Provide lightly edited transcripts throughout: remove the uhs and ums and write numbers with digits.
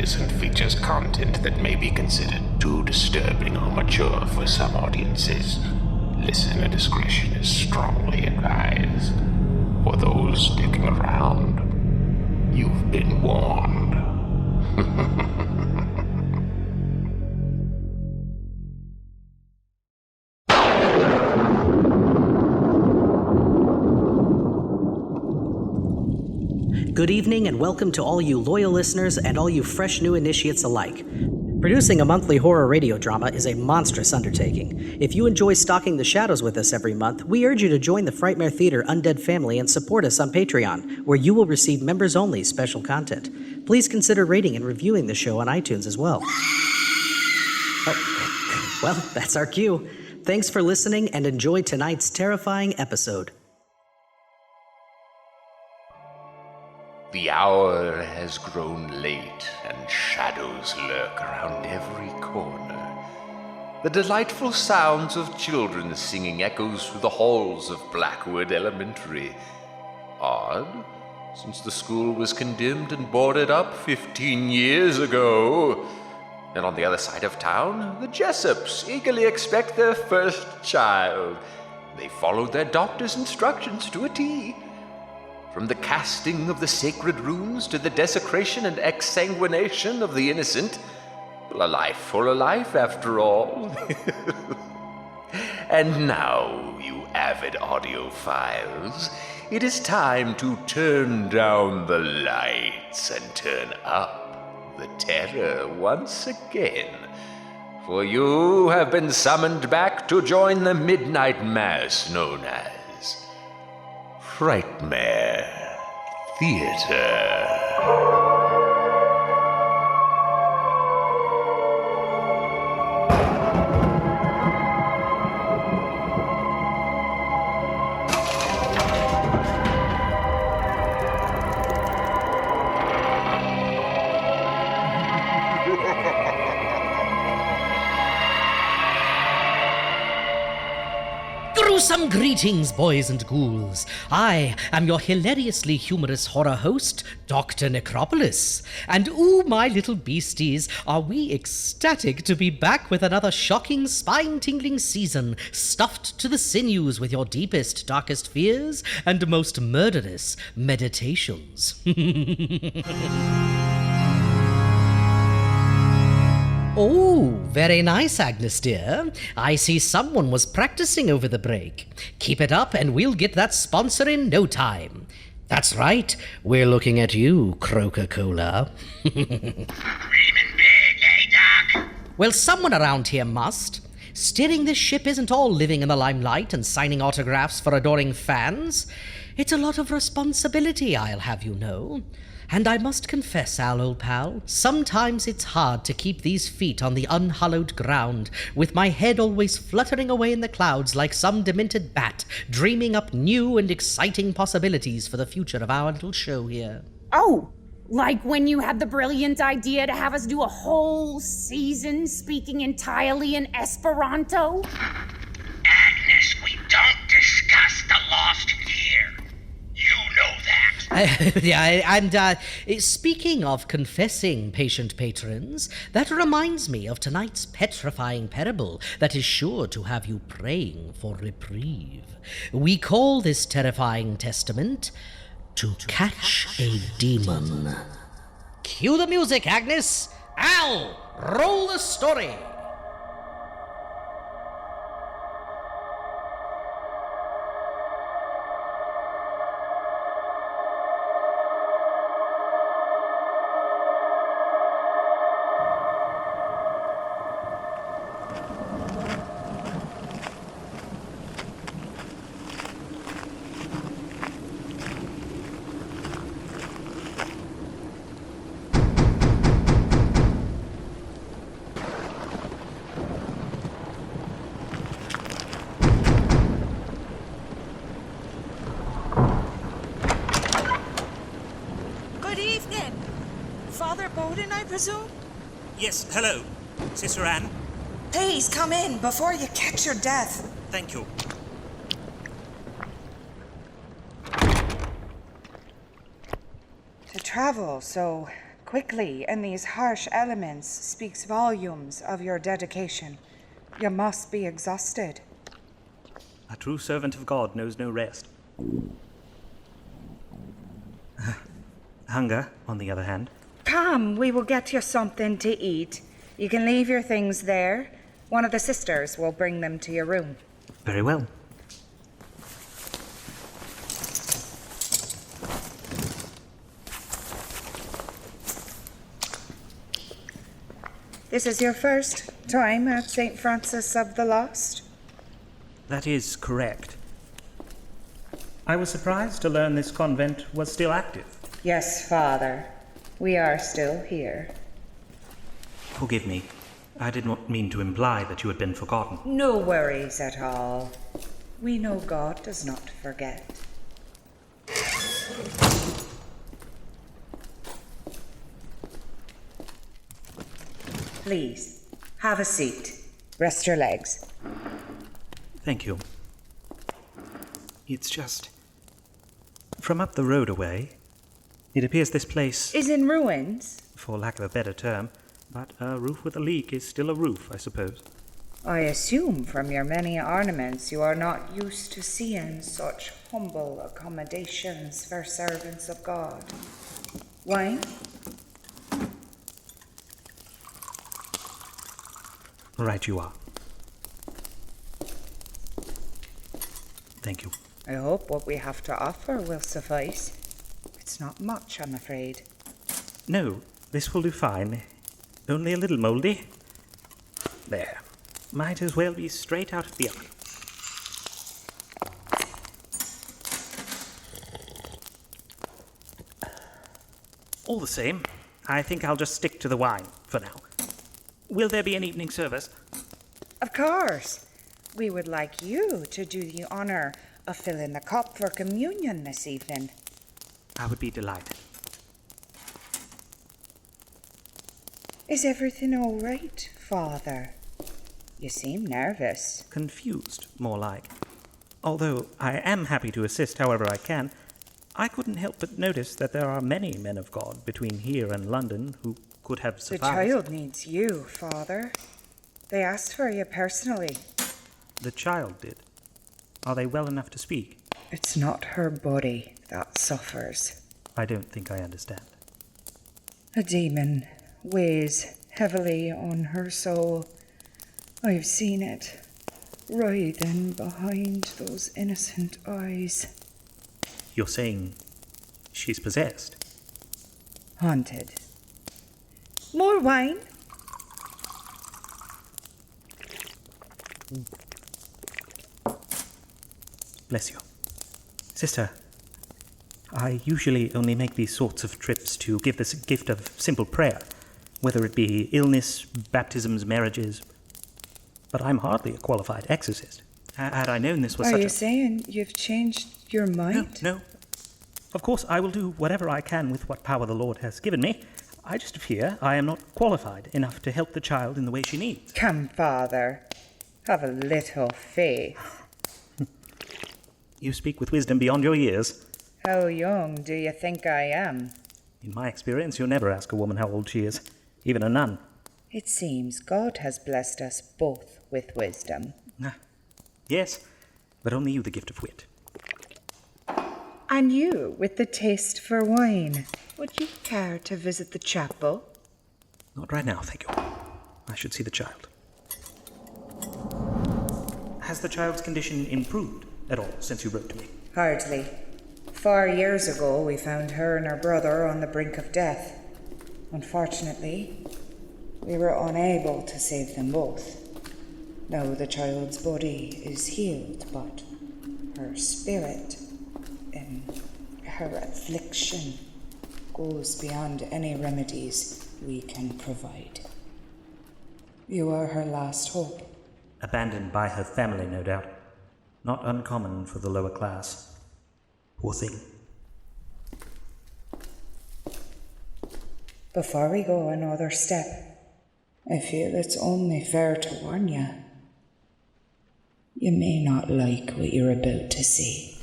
serious and features content that may be considered too disturbing or mature for some audiences. Listener discretion is strongly advised. For those sticking around, you've been warned. Good evening and welcome to all you loyal listeners and all you fresh new initiates alike. Producing a monthly horror radio drama is a monstrous undertaking. If you enjoy stalking the shadows with us every month, we urge you to join the Frightmare Theatre Undead family and support us on Patreon, where you will receive members-only special content. Please consider rating and reviewing the show on iTunes as well. Oh, well, that's our cue. Thanks for listening and enjoy tonight's terrifying episode. The hour has grown late, and shadows lurk around every corner. The delightful sounds of children singing echoes through the halls of Blackwood Elementary. Odd, since the school was condemned and boarded up 15 years ago. And on the other side of town, the Jessops eagerly expect their first child. They followed their doctor's instructions to a T. From the casting of the sacred runes to the desecration and exsanguination of the innocent. A life for a life, after all. And now, you avid audiophiles, it is time to turn down the lights and turn up the terror once again. For you have been summoned back to join the midnight mass known as Frightmare Theatre. Gruesome greetings, boys and ghouls. I am your hilariously humorous horror host, Dr. Necropolis. And ooh, my little beasties, are we ecstatic to be back with another shocking, spine-tingling season, stuffed to the sinews with your deepest, darkest fears and most murderous meditations. Oh, very nice, Agnes dear. I see someone was practicing over the break. Keep it up and we'll get that sponsor in no time. That's right, we're looking at you, Coca-Cola. Dreaming big, eh, Doc? Well, someone around here must. Steering this ship isn't all living in the limelight and signing autographs for adoring fans. It's a lot of responsibility, I'll have you know. And I must confess, Al, old pal, sometimes it's hard to keep these feet on the unhallowed ground, with my head always fluttering away in the clouds like some demented bat, dreaming up new and exciting possibilities for the future of our little show here. Oh, like when you had the brilliant idea to have us do a whole season speaking entirely in Esperanto? Agnes, we don't discuss the lost year. You know that. Speaking of confessing, patient patrons, that reminds me of tonight's petrifying parable that is sure to have you praying for reprieve. We call this terrifying testament, To Catch a Demon. Cue the music, Agnes! Al, roll the story! Father Boden, I presume? Yes, hello. Sister Anne? Please come in before you catch your death. Thank you. To travel so quickly in these harsh elements speaks volumes of your dedication. You must be exhausted. A true servant of God knows no rest. Hunger, on the other hand. Come, we will get you something to eat. You can leave your things there. One of the sisters will bring them to your room. Very well. This is your first time at St. Francis of the Lost? That is correct. I was surprised to learn this convent was still active. Yes, Father. We are still here. Forgive me. I did not mean to imply that you had been forgotten. No worries at all. We know God does not forget. Please, have a seat. Rest your legs. Thank you. It's just... From up the road away, it appears this place, Is in ruins? for lack of a better term, but a roof with a leak is still a roof, I suppose. I assume from your many ornaments you are not used to seeing such humble accommodations for servants of God. Wine? Right you are. Thank you. I hope what we have to offer will suffice. It's not much, I'm afraid. No, this will do fine. Only a little mouldy. There. Might as well be straight out of the oven. All the same, I think I'll just stick to the wine for now. Will there be an evening service? Of course. We would like you to do the honor of filling the cup for communion this evening. I would be delighted. Is everything all right, Father? You seem nervous. Confused, more like. Although I am happy to assist however I can, I couldn't help but notice that there are many men of God between here and London who could have The sufficed. child needs you, Father. They asked for you personally. The child did. Are they well enough to speak? It's not her body that suffers. I don't think I understand. A demon weighs heavily on her soul. I've seen it, writhing behind those innocent eyes. You're saying she's possessed? Haunted. More wine? Bless you. Sister, I usually only make these sorts of trips to give this gift of simple prayer, whether it be illness, baptisms, marriages. But I'm hardly a qualified exorcist. Had I known this was Are such you a... saying you've changed your mind? No. Of course, I will do whatever I can with what power the Lord has given me. I just fear I am not qualified enough to help the child in the way she needs. Come, Father. Have a little faith. You speak with wisdom beyond your years. How young do you think I am? In my experience, you'll never ask a woman how old she is, even a nun. It seems God has blessed us both with wisdom. Yes, but only you the gift of wit. And you with the taste for wine. Would you care to visit the chapel? Not right now, thank you. I should see the child. Has the child's condition improved at all since you wrote to me? Hardly. 4 years ago, we found her and her brother on the brink of death. Unfortunately, we were unable to save them both. Now the child's body is healed, but her spirit, in her affliction, goes beyond any remedies we can provide. You are her last hope. Abandoned by her family, no doubt. Not uncommon for the lower class. Poor thing. Before we go another step, I feel it's only fair to warn you. You may not like what you're about to see.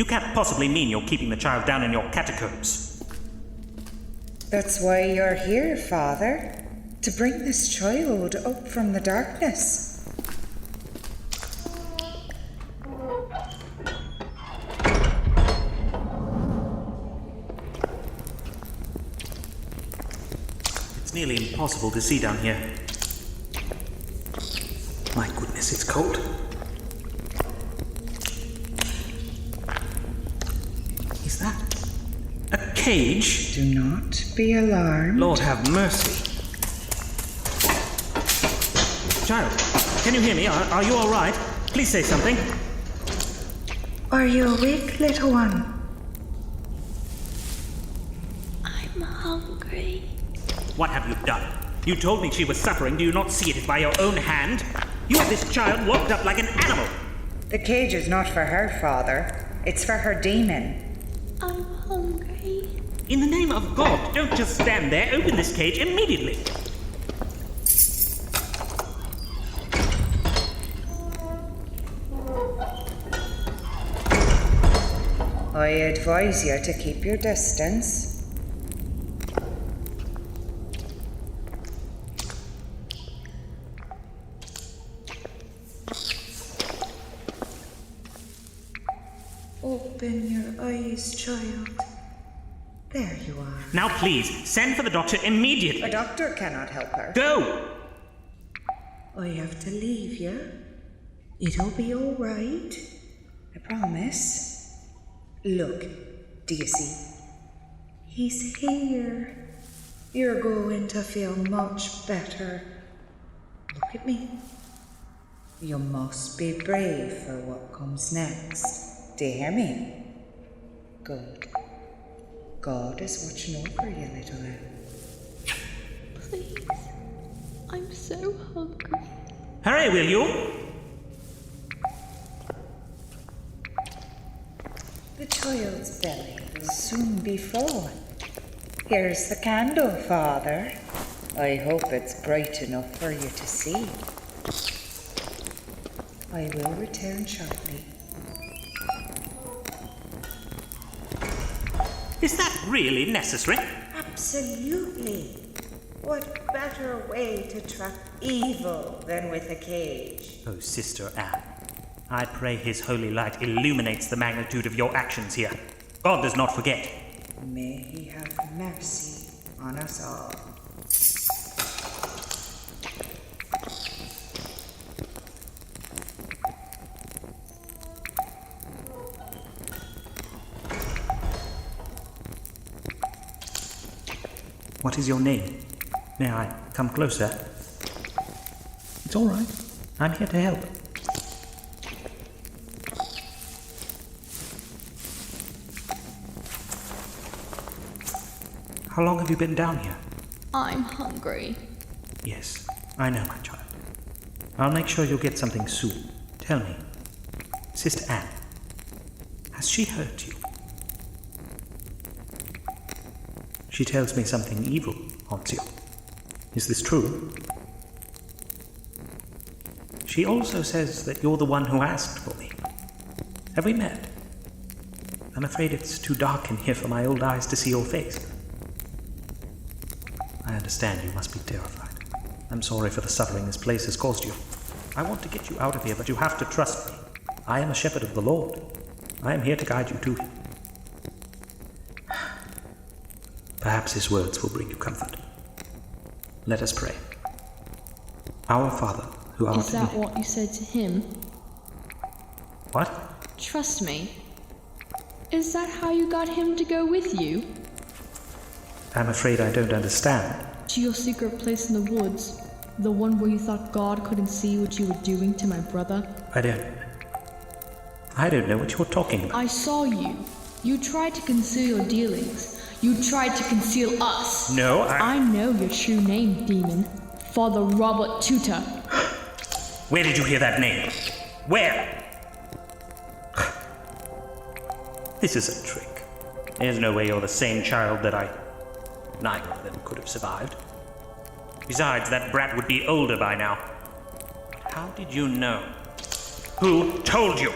You can't possibly mean you're keeping the child down in your catacombs. That's why you're here, Father. To bring this child up from the darkness. It's nearly impossible to see down here. My goodness, it's cold. Is that a cage? Do not be alarmed. Lord have mercy. Child, can you hear me? Are you all right? Please say something. Are you awake, little one? I'm hungry. What have you done? You told me she was suffering. Do you not see it by your own hand? You have this child locked up like an animal. The cage is not for her, Father. It's for her demon. I'm hungry. In the name of God, don't just stand there. Open this cage immediately. I advise you to keep your distance. Open your eyes, child. There you are. Now please, send for the doctor immediately. A doctor cannot help her. Go! I have to leave you. It'll be all right. I promise. Look, do you see? He's here. You're going to feel much better. Look at me. You must be brave for what comes next. Do you hear me? Good. God is watching over you, little lamb. Please. I'm so hungry. Hurry, will you? The child's belly will soon be full. Here's the candle, Father. I hope it's bright enough for you to see. I will return shortly. Is that really necessary? Absolutely. What better way to trap evil than with a cage? Oh, Sister Anne, I pray his holy light illuminates the magnitude of your actions here. God does not forget. May he have mercy on us all. What is your name? May I come closer? It's all right. I'm here to help. How long have you been down here? I'm hungry. Yes, I know, my child. I'll make sure you'll get something soon. Tell me, Sister Anne, has she hurt you? She tells me something evil haunts you. Is this true? She also says that you're the one who asked for me. Have we met? I'm afraid it's too dark in here for my old eyes to see your face. I understand you must be terrified. I'm sorry for the suffering this place has caused you. I want to get you out of here, but you have to trust me. I am a shepherd of the Lord. I am here to guide you to him. Perhaps his words will bring you comfort. Let us pray. Our Father, who art in Is that what you said to him? What? Trust me. Is that how you got him to go with you? I'm afraid I don't understand. To your secret place in the woods? The one where you thought God couldn't see what you were doing to my brother? I don't know what you're talking about. I saw you. You tried to conceal your dealings. You tried to conceal us. No, I know your true name, demon. Father Robert Tutor. Where did you hear that name? Where? This is a trick. There's no way you're the same child that neither of them could have survived. Besides, that brat would be older by now. But how did you know? Who told you?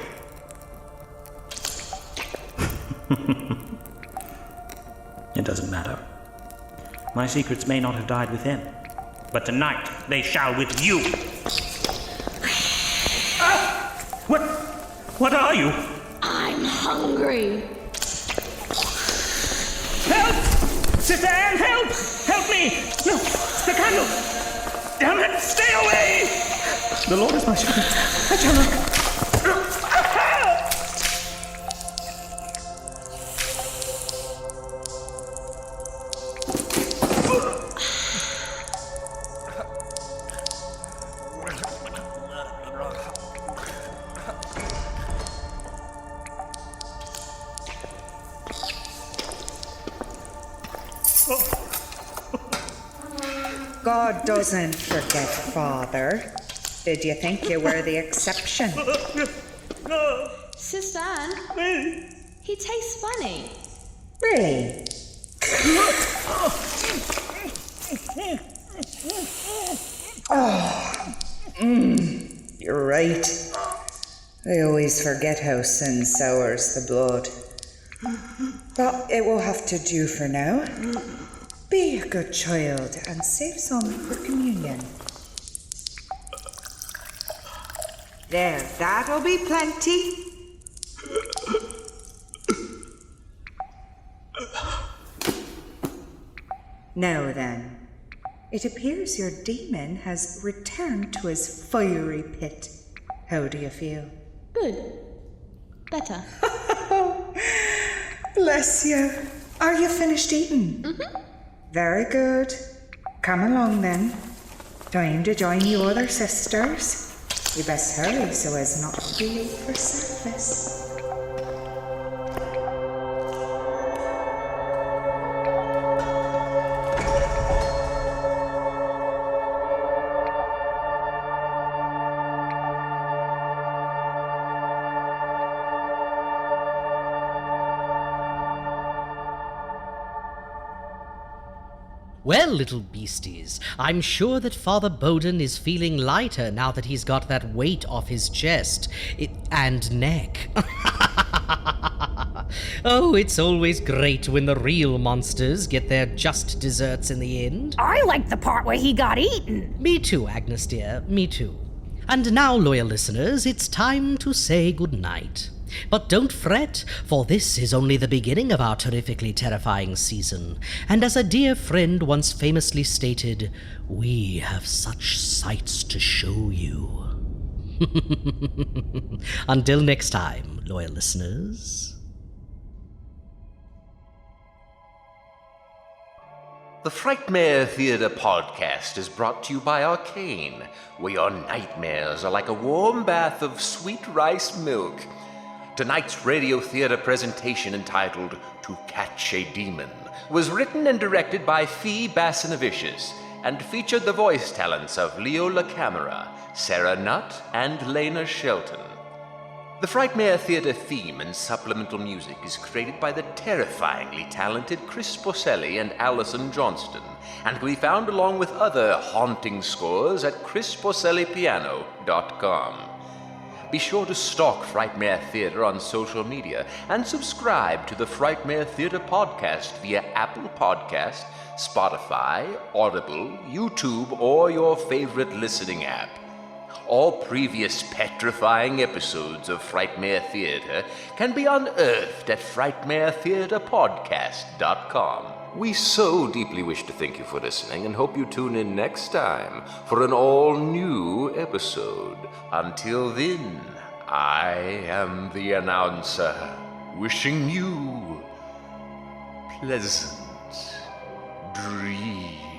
It doesn't matter. My secrets may not have died with him, but tonight they shall with you. What are you? I'm hungry. Help! Sister Anne, help! Help me! No, the candle! Damn it, stay away! The Lord is my shepherd. I shall not... God doesn't forget, Father. Did you think you were the exception? Sister Anne, he tastes funny. Really? You're right. I always forget how sin sours the blood. But it will have to do for now. Be a good child and save some for communion. There, that'll be plenty. Now then, it appears your demon has returned to his fiery pit. How do you feel? Good. Better. Bless you. Are you finished eating? Mm-hmm. Very good. Come along then. Time to join you other sisters. We best hurry so as not to be late for service. Well, little beasties, I'm sure that Father Boden is feeling lighter now that he's got that weight off his chest and neck. Oh, it's always great when the real monsters get their just desserts in the end. I like the part where he got eaten. Me too, Agnes dear, me too. And now, loyal listeners, it's time to say goodnight. But don't fret, for this is only the beginning of our terrifically terrifying season. And as a dear friend once famously stated, we have such sights to show you. Until next time, loyal listeners. The Frightmare Theatre Podcast is brought to you by Arcane, where your nightmares are like a warm bath of sweet rice milk. Tonight's radio theater presentation, entitled To Catch a Demon, was written and directed by FEE Basanavicius and featured the voice talents of LaCamera, Sarah Nutt, and Layna Shelton. The Frightmare Theatre theme and supplemental music is created by the terrifyingly talented Chris Porcelli and Allison Johnston, and can be found along with other haunting scores at chrisporcellipiano.com. Be sure to stalk Frightmare Theatre on social media and subscribe to the Frightmare Theatre Podcast via Apple Podcast, Spotify, Audible, YouTube, or your favorite listening app. All previous petrifying episodes of Frightmare Theatre can be unearthed at frightmaretheatrepodcast.com. We so deeply wish to thank you for listening and hope you tune in next time for an all-new episode. Until then, I am the announcer, wishing you pleasant dreams.